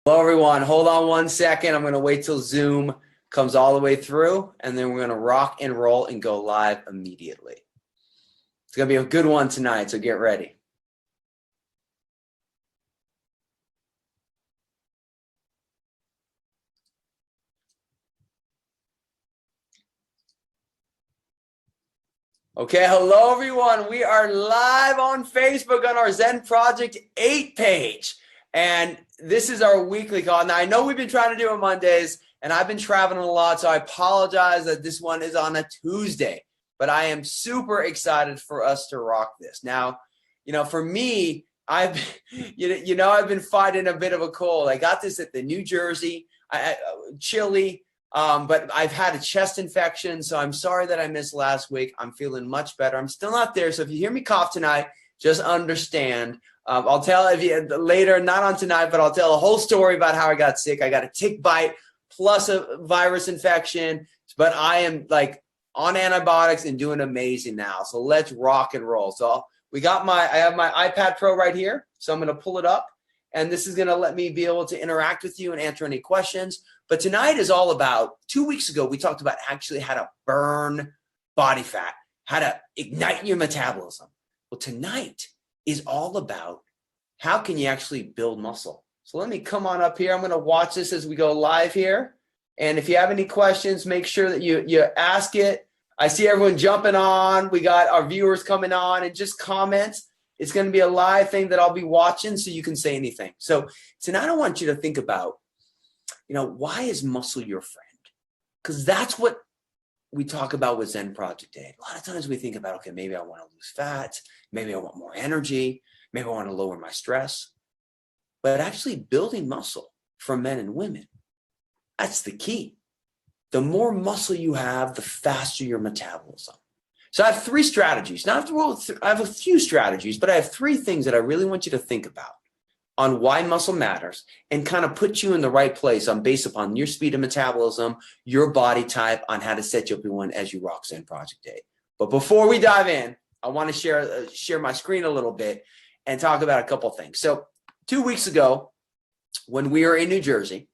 Hello, everyone. Hold on one second. I'm going to wait till Zoom comes all the way through, and then we're going to rock and roll and go live immediately. It's going to be a good one tonight, so get ready. Okay, hello, everyone. We are live on Facebook on our Zen Project 8 page. And this is our weekly call. Now, I know we've been trying to do it Mondays, and I've been traveling a lot, so I apologize that this one is on a Tuesday. But I am super excited for us to rock this. Now, for me, I've been fighting a bit of a cold. I got this at the New Jersey, chilly, but I've had a chest infection, so I'm sorry that I missed last week. I'm feeling much better. I'm still not there, so if you hear me cough tonight, just understand. I'll tell you later, not on tonight, but I'll tell a whole story about how I got sick. I got a tick bite plus a virus infection, but I am on antibiotics and doing amazing now. So let's rock and roll. So I have my iPad Pro right here. So I'm going to pull it up, and this is going to let me be able to interact with you and answer any questions. But tonight is all about, 2 weeks ago, we talked about actually how to burn body fat, how to ignite your metabolism. Well, tonight is all about how can you actually build muscle. So let me come on up here. I'm going to watch this as we go live here. And if you have any questions, make sure that you ask it. I see everyone jumping on. We got our viewers coming on, and just comments. It's going to be a live thing that I'll be watching, so you can say anything. So tonight I want you to think about, why is muscle your friend? Because that's what we talk about with Zen Project Day. A lot of times we think about, okay, maybe I want to lose fat. Maybe I want more energy. Maybe I want to lower my stress. But actually building muscle for men and women, that's the key. The more muscle you have, the faster your metabolism. So I have 3 strategies. Now, I have a few strategies, but I have 3 things that I really want you to think about on why muscle matters and kind of put you in the right place based upon your speed of metabolism, your body type, on how to set you up one as you rock Zen Project Day. But before we dive in, I want to share my screen a little bit and talk about a couple things. So 2 weeks ago, when we were in New Jersey,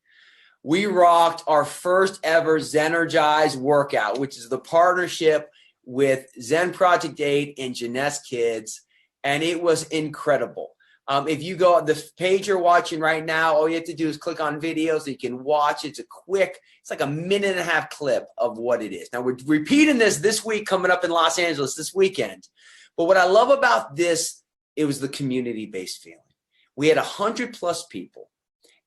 we rocked our first ever Zenergize workout, which is the partnership with Zen Project 8 and Jeunesse Kids, and it was incredible. If you go on the page you're watching right now, all you have to do is click on videos so you can watch. It's like a 1.5-minute clip of what it is. Now, we're repeating this week, coming up in Los Angeles this weekend. But what I love about this, it was the community-based feeling. We had 100+ people,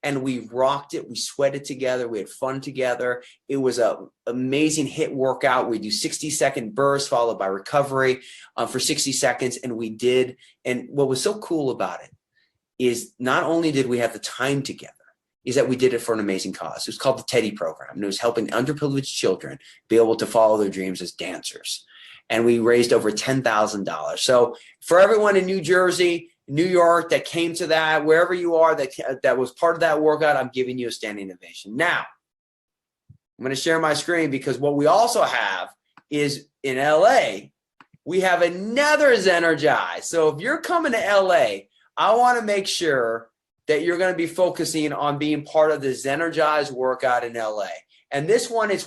and we rocked it. We sweated together. We had fun together. It was an amazing HIIT workout. We do 60-second bursts followed by recovery for 60 seconds, and we did. And what was so cool about it is not only did we have the time together, is that we did it for an amazing cause. It was called the Teddy Program, and it was helping underprivileged children be able to follow their dreams as dancers. And we raised over $10,000. So for everyone in New Jersey, New York that came to that, wherever you are that was part of that workout, I'm giving you a standing ovation. Now, I'm going to share my screen because what we also have is in LA, we have another Zenergize. So if you're coming to LA, I want to make sure that you're going to be focusing on being part of the Zenergize workout in LA. And this one is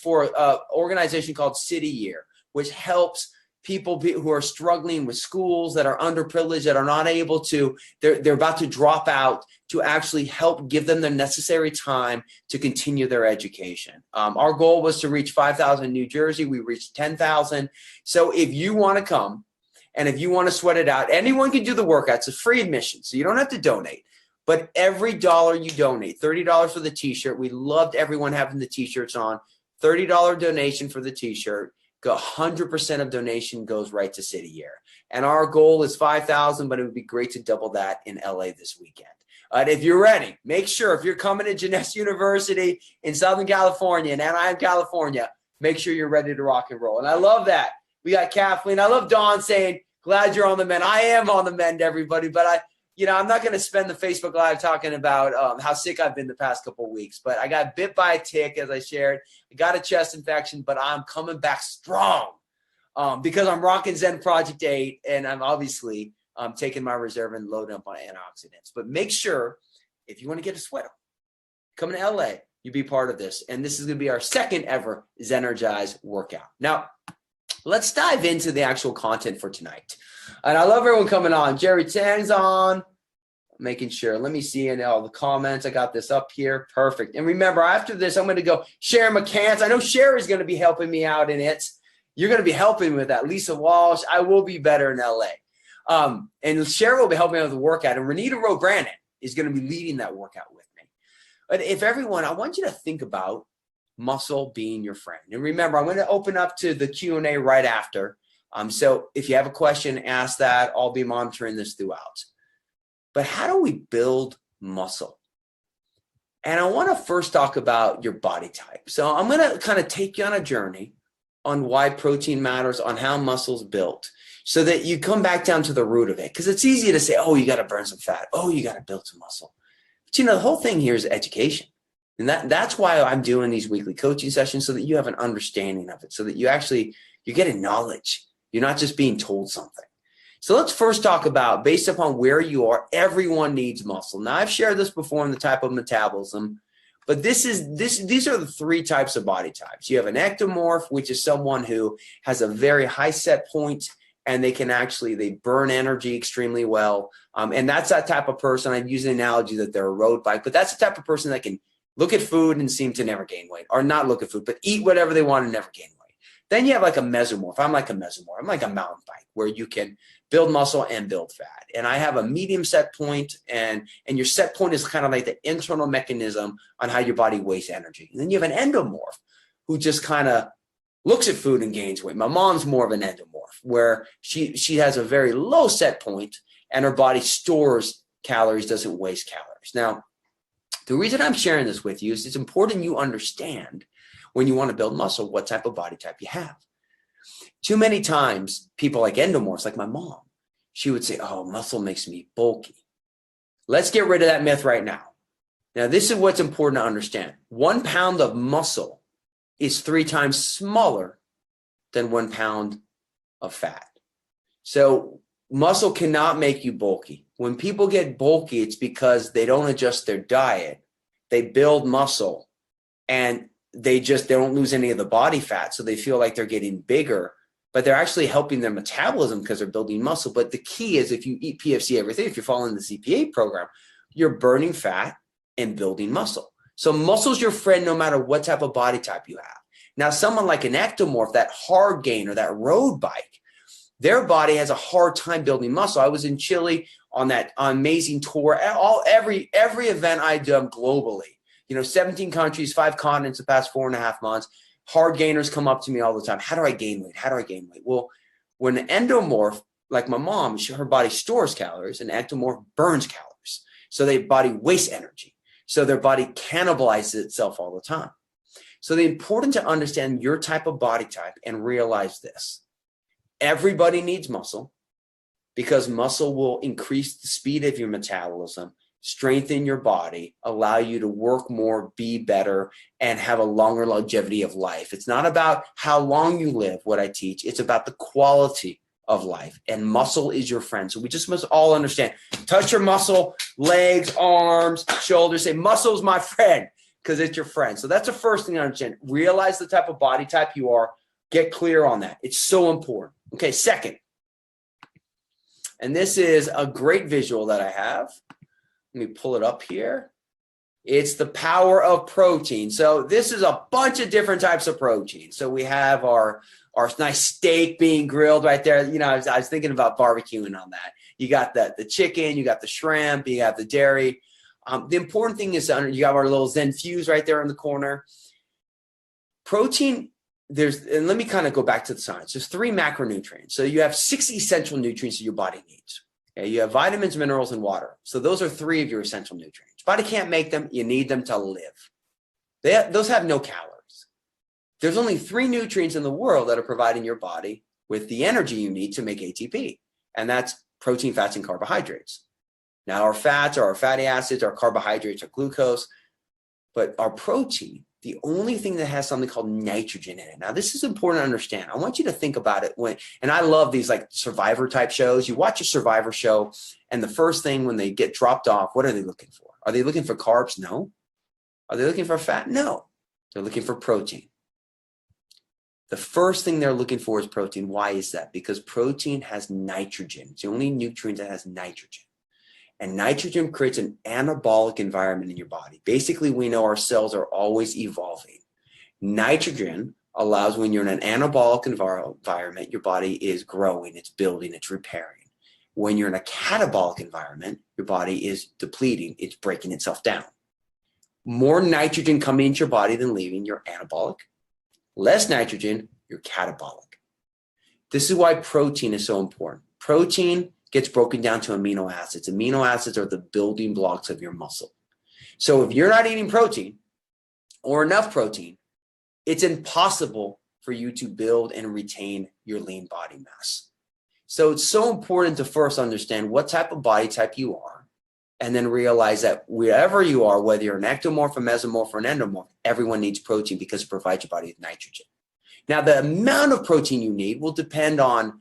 for an organization called City Year, which helps people who are struggling with schools, that are underprivileged, that are not able to, they're about to drop out, to actually help give them the necessary time to continue their education. Our goal was to reach 5,000 in New Jersey. We reached 10,000. So if you want to come and if you want to sweat it out, anyone can do the workout. It's a free admission, so you don't have to donate. But every dollar you donate, $30 for the t-shirt. We loved everyone having the t-shirts on. $30 donation for the t-shirt. 100% of donation goes right to City Year. And our goal is 5,000, but it would be great to double that in LA this weekend. If you're ready, make sure if you're coming to Jeunesse University in Southern California, in Anaheim, California, make sure you're ready to rock and roll. And I love that. We got Kathleen. I love Dawn saying, glad you're on the mend. I am on the mend, everybody, but I'm not going to spend the Facebook Live talking about how sick I've been the past couple of weeks, but I got bit by a tick, as I shared. I got a chest infection, but I'm coming back strong because I'm rocking Zen Project 8, and I'm obviously taking my reserve and loading up on antioxidants. But make sure if you want to get a sweat on, come to LA, you be part of this. And this is going to be our second ever Zenergize workout. Now, let's dive into the actual content for tonight. And I love everyone coming on. Jerry Tang's on. Making sure. Let me see in all the comments. I got this up here. Perfect. And remember, after this, I'm going to go Sharon McCants. I know Sherry's going to be helping me out in it. You're going to be helping me with that. Lisa Walsh. I will be better in LA. And Sherry will be helping me with the workout. And Renita Rowe Brandon is going to be leading that workout with me. But if everyone, I want you to think about muscle being your friend. And remember, I'm going to open up to the Q&A right after. So if you have a question, ask that. I'll be monitoring this throughout. But how do we build muscle? And I want to first talk about your body type. So I'm going to kind of take you on a journey on why protein matters, on how muscle's built, so that you come back down to the root of it. Because it's easy to say, oh, you got to burn some fat. Oh, you got to build some muscle. But the whole thing here is education. And that's why I'm doing these weekly coaching sessions, so that you have an understanding of it, so that you're getting knowledge. You're not just being told something. So let's first talk about, based upon where you are, everyone needs muscle. Now, I've shared this before in the type of metabolism, but these are the three types of body types. You have an ectomorph, which is someone who has a very high set point, and they burn energy extremely well. And that's that type of person. I'd use an analogy that they're a road bike, but that's the type of person that can look at food and seem to never gain weight, or not look at food, but eat whatever they want and never gain weight. Then you have like a mesomorph. I'm like a mesomorph. I'm like a mountain bike, where you can build muscle and build fat. And I have a medium set point, and your set point is kind of like the internal mechanism on how your body wastes energy. And then you have an endomorph, who just kind of looks at food and gains weight. My mom's more of an endomorph, where she has a very low set point, and her body stores calories, doesn't waste calories. Now, the reason I'm sharing this with you is it's important you understand, when you want to build muscle, what type of body type you have. Too many times, people like endomorphs, like my mom, she would say, oh, muscle makes me bulky. Let's get rid of that myth right now. Now, this is what's important to understand. 1 pound of muscle is 3 times smaller than 1 pound of fat. So muscle cannot make you bulky. When people get bulky, it's because they don't adjust their diet. They build muscle, and they don't lose any of the body fat, so they feel like they're getting bigger, but they're actually helping their metabolism because they're building muscle. But the key is, if you eat PFC everything, if you're following the CPA program, you're burning fat and building muscle. So muscle's your friend no matter what type of body type you have. Now, someone like an ectomorph, that hard gainer, that road bike, their body has a hard time building muscle. I was in Chile on that amazing tour. Every event I done globally, 17 countries, 5 continents the past 4.5 months. Hard gainers come up to me all the time. How do I gain weight? How do I gain weight? Well, when an endomorph, like my mom, her body stores calories, and ectomorph burns calories. So their body wastes energy. So their body cannibalizes itself all the time. So it's important to understand your type of body type and realize this. Everybody needs muscle, because muscle will increase the speed of your metabolism, strengthen your body, allow you to work more, be better, and have a longer longevity of life. It's not about how long you live, what I teach. It's about the quality of life. And muscle is your friend. So we just must all understand. Touch your muscle, legs, arms, shoulders. Say, muscle's my friend, because it's your friend. So that's the first thing to understand. Realize the type of body type you are. Get clear on that. It's so important. Okay, second. And this is a great visual that I have. Let me pull it up here. It's the power of protein. So this is a bunch of different types of protein. So we have our nice steak being grilled right there. I was thinking about barbecuing on that. You got the chicken, you got the shrimp, you have the dairy. The important thing is you got our little Zen Fuse right there in the corner. Protein, and let me kind of go back to the science. There's 3 macronutrients. So you have 6 essential nutrients that your body needs. Okay, you have vitamins, minerals, and water. So those are 3 of your essential nutrients. Body can't make them. You need them to live. Those have no calories. There's only 3 nutrients in the world that are providing your body with the energy you need to make ATP. And that's protein, fats, and carbohydrates. Now, our fats are our fatty acids, our carbohydrates are glucose, but our protein the only thing that has something called nitrogen in it. Now, this is important to understand. I want you to think about it and I love these like survivor type shows. You watch a survivor show, and the first thing when they get dropped off, what are they looking for? Are they looking for carbs? No. Are they looking for fat? No. They're looking for protein. The first thing they're looking for is protein. Why is that? Because protein has nitrogen. It's the only nutrient that has nitrogen. And nitrogen creates an anabolic environment in your body. Basically, we know our cells are always evolving. Nitrogen allows, when you're in an anabolic environment, your body is growing, it's building, it's repairing. When you're in a catabolic environment, your body is depleting, it's breaking itself down. More nitrogen coming into your body than leaving, you're anabolic. Less nitrogen, you're catabolic. This is why protein is so important. Protein gets broken down to amino acids. Amino acids are the building blocks of your muscle. So if you're not eating protein or enough protein, it's impossible for you to build and retain your lean body mass. So it's so important to first understand what type of body type you are, and then realize that wherever you are, whether you're an ectomorph, a mesomorph, or an endomorph, everyone needs protein because it provides your body with nitrogen. Now, the amount of protein you need will depend on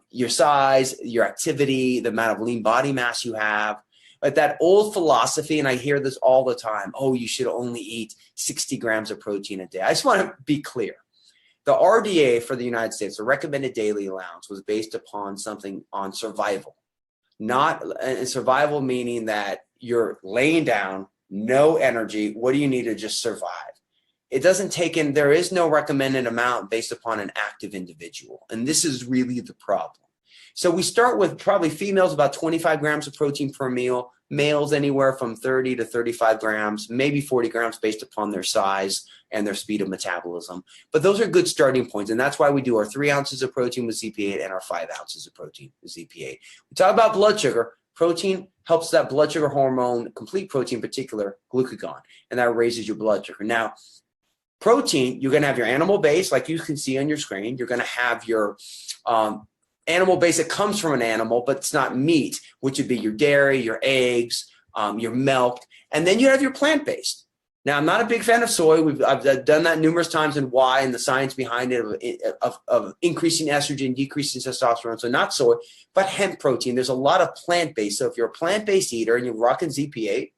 your size, your activity, the amount of lean body mass you have. But that old philosophy, and I hear this all the time, oh, you should only eat 60 grams of protein a day. I just want to be clear. The RDA for the United States, the recommended daily allowance, was based upon something on survival. Not survival meaning that you're laying down, no energy. What do you need to just survive? It doesn't take in, there is no recommended amount based upon an active individual. And this is really the problem. So we start with probably females about 25 grams of protein per meal, males anywhere from 30 to 35 grams, maybe 40 grams based upon their size and their speed of metabolism. But those are good starting points. And that's why we do our 3 ounces of protein with ZP8 and our 5 ounces of protein with ZP8. We talk about blood sugar. Protein helps that blood sugar hormone, complete protein in particular, glucagon, and that raises your blood sugar. Now, protein, you're going to have your animal base, like you can see on your screen. You're going to have your animal base that comes from an animal, but it's not meat, which would be your dairy, your eggs, your milk. And then you have your plant-based. Now, I'm not a big fan of soy. I've done that numerous times, and why, and the science behind it of increasing estrogen, decreasing testosterone. So not soy, but hemp protein. There's a lot of plant-based. So if you're a plant-based eater and you're rocking ZP8,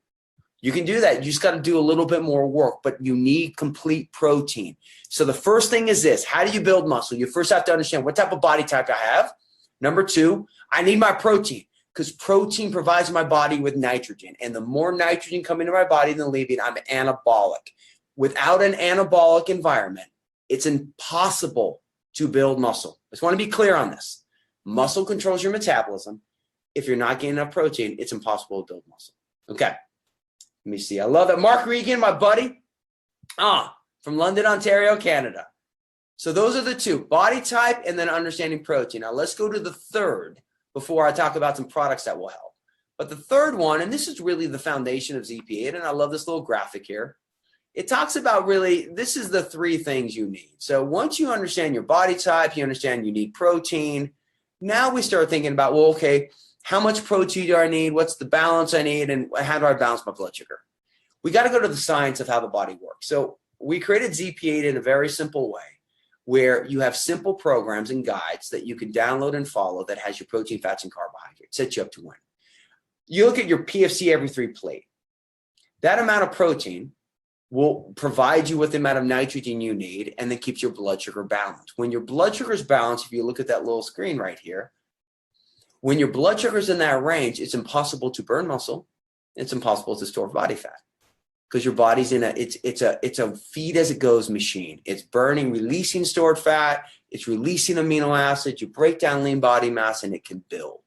you can do that. You just got to do a little bit more work, but you need complete protein. So the first thing is this. How do you build muscle? You first have to understand what type of body type I have. Number 2, I need my protein, because protein provides my body with nitrogen. And the more nitrogen coming to my body than leaving, I'm anabolic. Without an anabolic environment, it's impossible to build muscle. I just want to be clear on this. Muscle controls your metabolism. If you're not getting enough protein, it's impossible to build muscle. Okay. Let me see. I love that. Mark Regan, my buddy, from London, Ontario, Canada. So those are the 2, body type and then understanding protein. Now let's go to the third before I talk about some products that will help. But the third one, and this is really the foundation of ZP8, and I love this little graphic here. It talks about really, this is the 3 things you need. So once you understand your body type, you understand you need protein. Now we start thinking about, well, okay, how much protein do I need? What's the balance I need? And how do I balance my blood sugar? We got to go to the science of how the body works. So we created ZP8 in a very simple way, where you have simple programs and guides that you can download and follow that has your protein, fats, and carbohydrates, sets you up to win. You look at your PFC every 3 plate. That amount of protein will provide you with the amount of nitrogen you need and then keeps your blood sugar balanced. When your blood sugar is balanced, if you look at that little screen right here, when your blood sugar is in that range, it's impossible to burn muscle. It's impossible to store body fat, because your body's in it's a feed as it goes machine. It's burning, releasing stored fat. It's releasing amino acids. You break down lean body mass and it can build.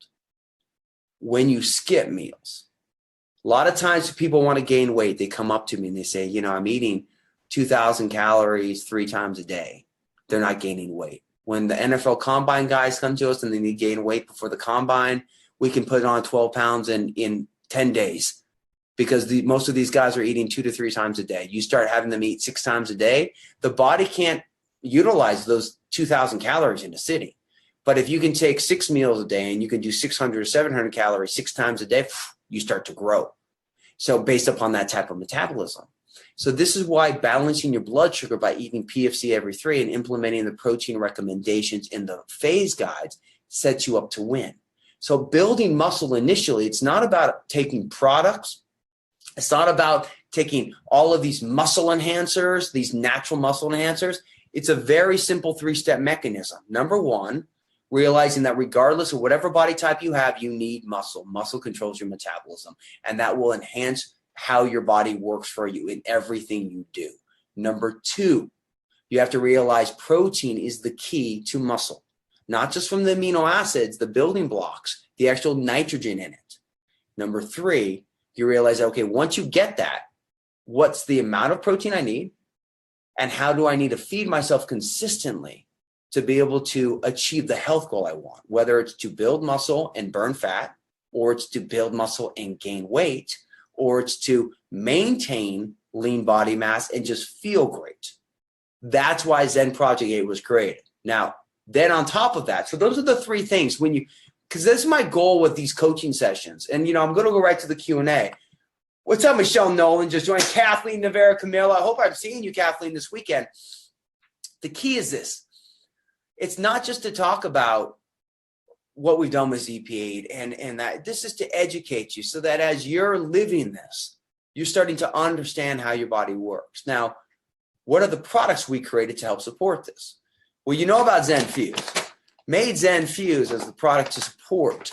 When you skip meals, a lot of times people want to gain weight. They come up to me and they say, I'm eating 2,000 calories 3 times a day. They're not gaining weight. When the NFL combine guys come to us and they need to gain weight before the combine, we can put on 12 pounds in 10 days. Because most of these guys are eating 2 to 3 times a day. You start having them eat 6 times a day, the body can't utilize those 2,000 calories in a sitting. But if you can take 6 meals a day and you can do 600 or 700 calories 6 times a day, you start to grow. So based upon that type of metabolism. So this is why balancing your blood sugar by eating PFC every 3 and implementing the protein recommendations in the phase guides sets you up to win. So building muscle initially, it's not about taking products. It's not about taking all of these muscle enhancers, these natural muscle enhancers. It's a very simple 3-step mechanism. Number 1, realizing that regardless of whatever body type you have, you need muscle. Muscle controls your metabolism, and that will enhance how your body works for you in everything you do. Number 2, you have to realize protein is the key to muscle, not just from the amino acids, the building blocks, the actual nitrogen in it. Number 3, you realize, okay, once you get that, what's the amount of protein I need, and how do I need to feed myself consistently to be able to achieve the health goal I want, whether it's to build muscle and burn fat, or it's to build muscle and gain weight, or it's to maintain lean body mass and just feel great. That's why Zen Project 8 was created. Now, then on top of that, so those are the 3 things because this is my goal with these coaching sessions. And, I'm going to go right to the Q&A. What's up, Michelle Nolan? Just joined. Kathleen Navarra Camilla. I hope I'm seeing you, Kathleen, this weekend. The key is this. It's not just to talk about what we've done with ZP8 and that this is to educate you so that as you're living this, you're starting to understand how your body works. Now, what are the products we created to help support this? Well, you know about Zen Fuse. Made Zen Fuse as the product to support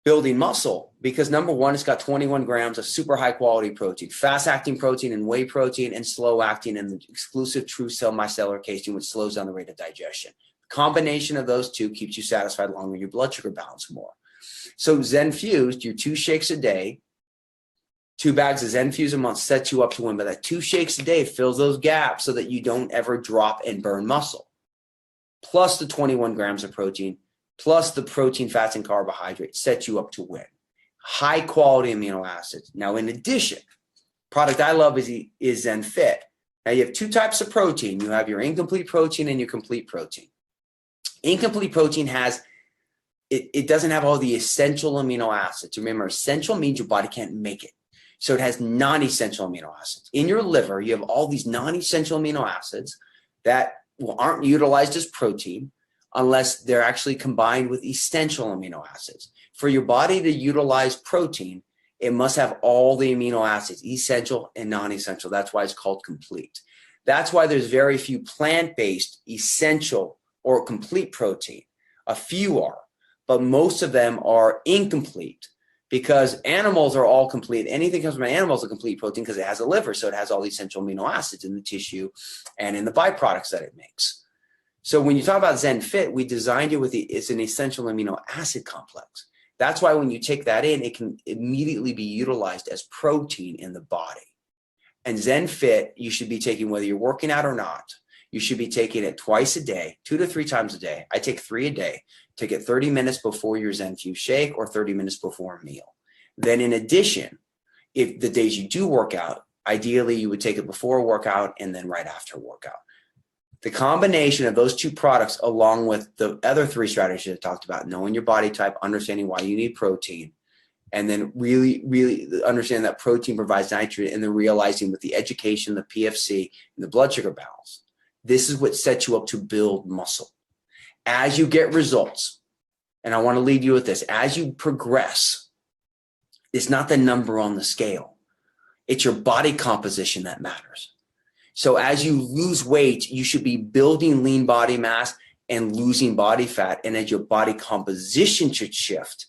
building muscle because number 1, it's got 21 grams of super high quality protein, fast acting protein and whey protein, and slow acting and the exclusive true cell micellar casein, which slows down the rate of digestion. The combination of those 2 keeps you satisfied along with your blood sugar balance more. So Zen Fuse, your 2 shakes a day, 2 bags of Zen Fuse a month sets you up to win. But that 2 shakes a day fills those gaps so that you don't ever drop and burn muscle. Plus the 21 grams of protein, plus the protein, fats, and carbohydrates sets you up to win. High quality amino acids. Now, in addition, product I love is Zen Fit. Now, you have 2 types of protein. You have your incomplete protein and your complete protein. Incomplete protein it doesn't have all the essential amino acids. Remember, essential means your body can't make it. So it has non-essential amino acids. In your liver, you have all these non-essential amino acids that aren't utilized as protein unless they're actually combined with essential amino acids. For your body to utilize protein, it must have all the amino acids, essential and non-essential. That's why it's called complete. That's why there's very few plant-based essential or complete protein. A few are, but most of them are incomplete because animals are all complete. Anything comes from animals is a complete protein because it has a liver, so it has all the essential amino acids in the tissue and in the byproducts that it makes. So when you talk about Zen Fit, we designed it it's an essential amino acid complex. That's why when you take that in, it can immediately be utilized as protein in the body. And Zen Fit, you should be taking whether you're working out or not. You should be taking it twice a day, 2 to 3 times a day. I take 3 a day. Take it 30 minutes before your Zen Fuse shake or 30 minutes before a meal. Then in addition, if the days you do work out, ideally you would take it before a workout and then right after a workout. The combination of those 2 products along with the other 3 strategies I talked about, knowing your body type, understanding why you need protein, and then really, really understanding that protein provides nitrogen, and then realizing with the education, the PFC, and the blood sugar balance, this is what sets you up to build muscle. As you get results, and I want to leave you with this, as you progress, it's not the number on the scale. It's your body composition that matters. So as you lose weight, you should be building lean body mass and losing body fat. And as your body composition should shift,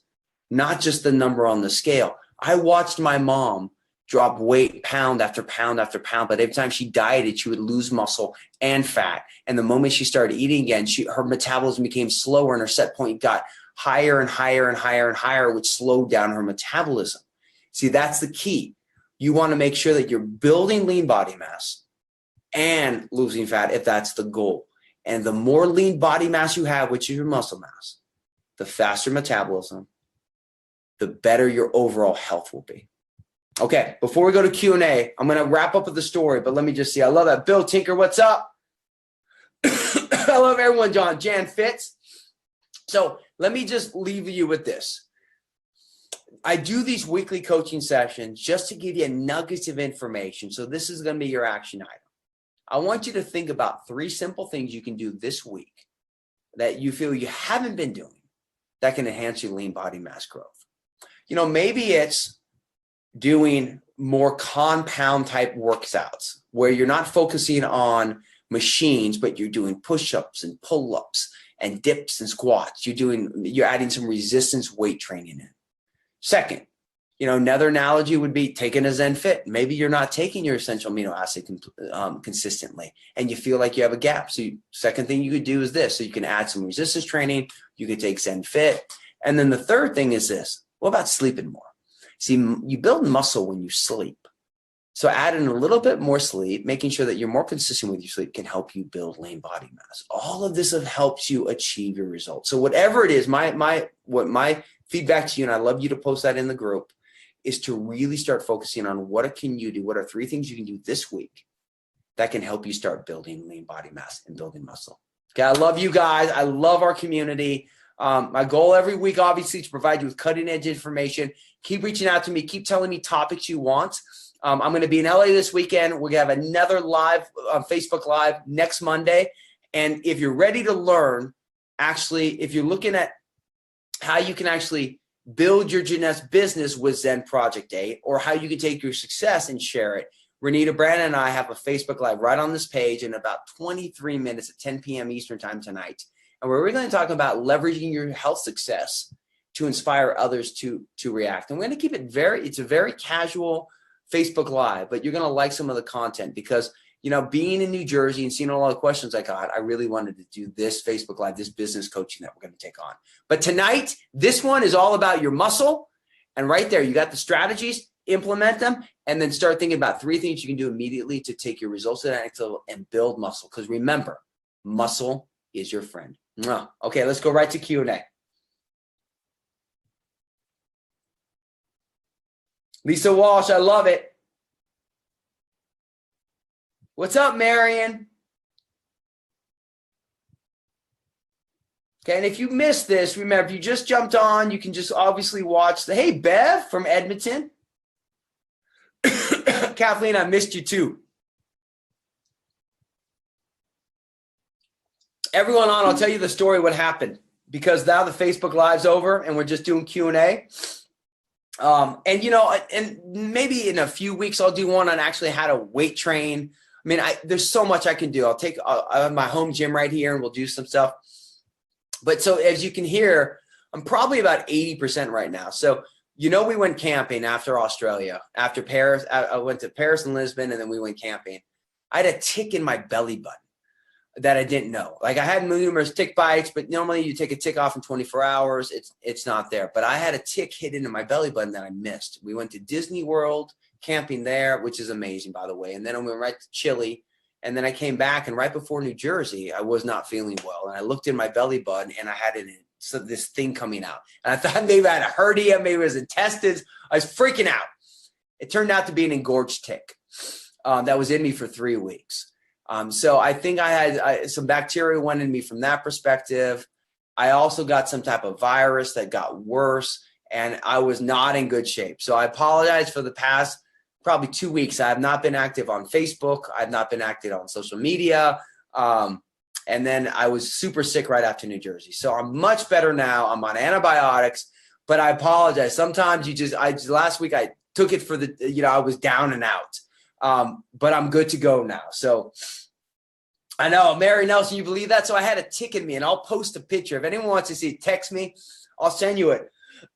not just the number on the scale. I watched my mom drop weight pound after pound after pound, but every time she dieted, she would lose muscle and fat. And the moment she started eating again, her metabolism became slower and her set point got higher and higher and higher and higher, which slowed down her metabolism. See, that's the key. You want to make sure that you're building lean body mass and losing fat if that's the goal. And the more lean body mass you have, which is your muscle mass, the faster metabolism, the better your overall health will be. Okay, before we go to Q&A, I'm going to wrap up with the story, but let me just see. I love that. Bill Tinker, what's up? I love everyone, John. Jan Fitz. So let me just leave you with this. I do these weekly coaching sessions just to give you nuggets of information. So this is going to be your action item. I want you to think about 3 simple things you can do this week that you feel you haven't been doing that can enhance your lean body mass growth. Maybe it's doing more compound type workouts where you're not focusing on machines, but you're doing push-ups and pull-ups and dips and squats. You're adding some resistance weight training in. Second, another analogy would be taking a Zen Fit. Maybe you're not taking your essential amino acid consistently and you feel like you have a gap. So second thing you could do is this. So you can add some resistance training. You could take Zen Fit. And then the third thing is this. What about sleeping more? See, you build muscle when you sleep. So adding a little bit more sleep, making sure that you're more consistent with your sleep can help you build lean body mass. All of this helps you achieve your results. So whatever it is, my feedback to you, and I love you to post that in the group, is to really start focusing on what can you do? What are 3 things you can do this week that can help you start building lean body mass and building muscle? Okay, I love you guys. I love our community. My goal every week, obviously, is to provide you with cutting edge information. Keep reaching out to me. Keep telling me topics you want. I'm going to be in LA this weekend. We're going to have another live Facebook Live next Monday. And if you're ready to learn, if you're looking at how you can actually build your Jeunesse business with Zen Project 8, or how you can take your success and share it, Renita, Brandon, and I have a Facebook Live right on this page in about 23 minutes at 10 p.m. Eastern time tonight. And we're going to talk about leveraging your health success to inspire others to react. And we're going to keep it's a very casual Facebook Live, but you're going to like some of the content because, being in New Jersey and seeing a lot of questions I got, I really wanted to do this Facebook Live, this business coaching that we're going to take on. But tonight, this one is all about your muscle. And right there, you got the strategies, implement them, and then start thinking about 3 things you can do immediately to take your results to the next level and build muscle. Because remember, muscle is your friend. Okay, let's go right to Q&A. Lisa Walsh, I love it. What's up, Marion? Okay, and if you missed this, remember, if you just jumped on, you can just obviously watch hey, Bev from Edmonton. Kathleen, I missed you too. Everyone on, I'll tell you the story what happened, because now the Facebook Live's over and we're just doing Q&A. And maybe in a few weeks I'll do one on actually how to weight train. I mean, there's so much I can do. I have my home gym right here and we'll do some stuff. But so as you can hear, I'm probably about 80% right now. So, we went camping after Australia, after Paris. I went to Paris and Lisbon, and then we went camping. I had a tick in my belly button that I didn't know. Like, I had numerous tick bites, but normally you take a tick off in 24 hours. It's not there. But I had a tick hit into my belly button that I missed. We went to Disney World, camping there, which is amazing, by the way. And then I went right to Chile. And then I came back, and right before New Jersey, I was not feeling well. And I looked in my belly button, and I had this thing coming out. And I thought maybe I had a hernia, maybe it was intestines. I was freaking out. It turned out to be an engorged tick that was in me for 3 weeks. So I think I had some bacteria went in me from that perspective. I also got some type of virus that got worse, and I was not in good shape. So I apologize for the past probably 2 weeks. I have not been active on Facebook. I've not been active on social media. And then I was super sick right after New Jersey. So I'm much better now. I'm on antibiotics, but I apologize. Sometimes last week I took it for I was down and out. But I'm good to go now. So I know, Mary Nelson, you believe that? So I had a tick in me, and I'll post a picture. If anyone wants to see it, text me. I'll send you it.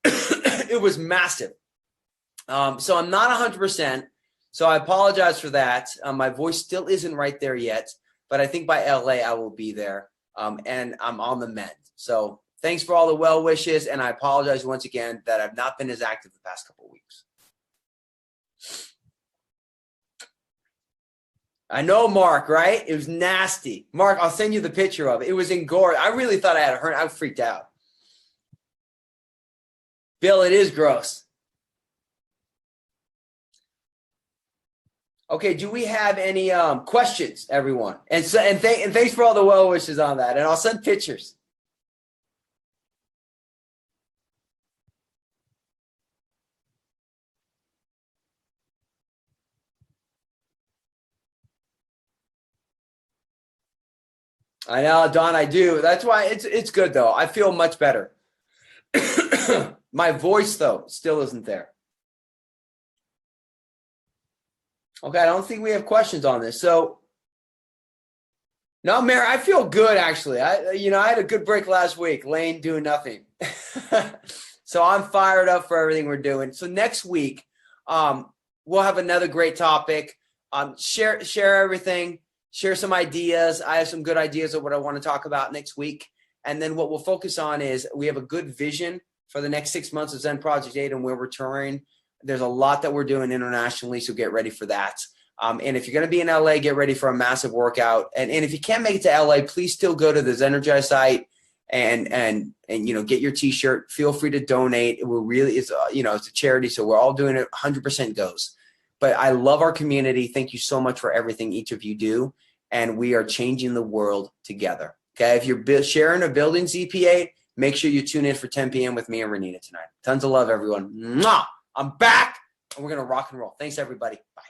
It was massive. So I'm not 100%. So I apologize for that. My voice still isn't right there yet, but I think by LA I will be there. And I'm on the mend. So thanks for all the well wishes. And I apologize once again that I've not been as active the past couple of weeks. I know, Mark, right? It was nasty. Mark, I'll send you the picture of it. It was engorged. I really thought I had a hernia. I freaked out. Bill, it is gross. Okay, do we have any questions, everyone? And thanks for all the well wishes on that. And I'll send pictures. I know, Don, I do. That's why it's good though. I feel much better. My voice though still isn't there. Okay, I don't think we have questions on this. So no, Mary, I feel good actually. I had a good break last week. Lane doing nothing. So I'm fired up for everything we're doing. So next week, we'll have another great topic. Share everything. Share some ideas. I have some good ideas of what I want to talk about next week. And then what we'll focus on is we have a good vision for the next 6 months of Zen Project 8 and where we're touring. There's a lot that we're doing internationally, so get ready for that. And if you're going to be in LA, get ready for a massive workout. And if you can't make it to LA, please still go to the Zenergize site and get your T-shirt. Feel free to donate. It's a charity, so we're all doing it. 100% goes. But I love our community. Thank you so much for everything each of you do, and we are changing the world together. Okay, if you're sharing a building ZP8, make sure you tune in for 10 p.m. with me and Renita tonight. Tons of love, everyone. Mwah! I'm back, and we're gonna rock and roll. Thanks, everybody. Bye.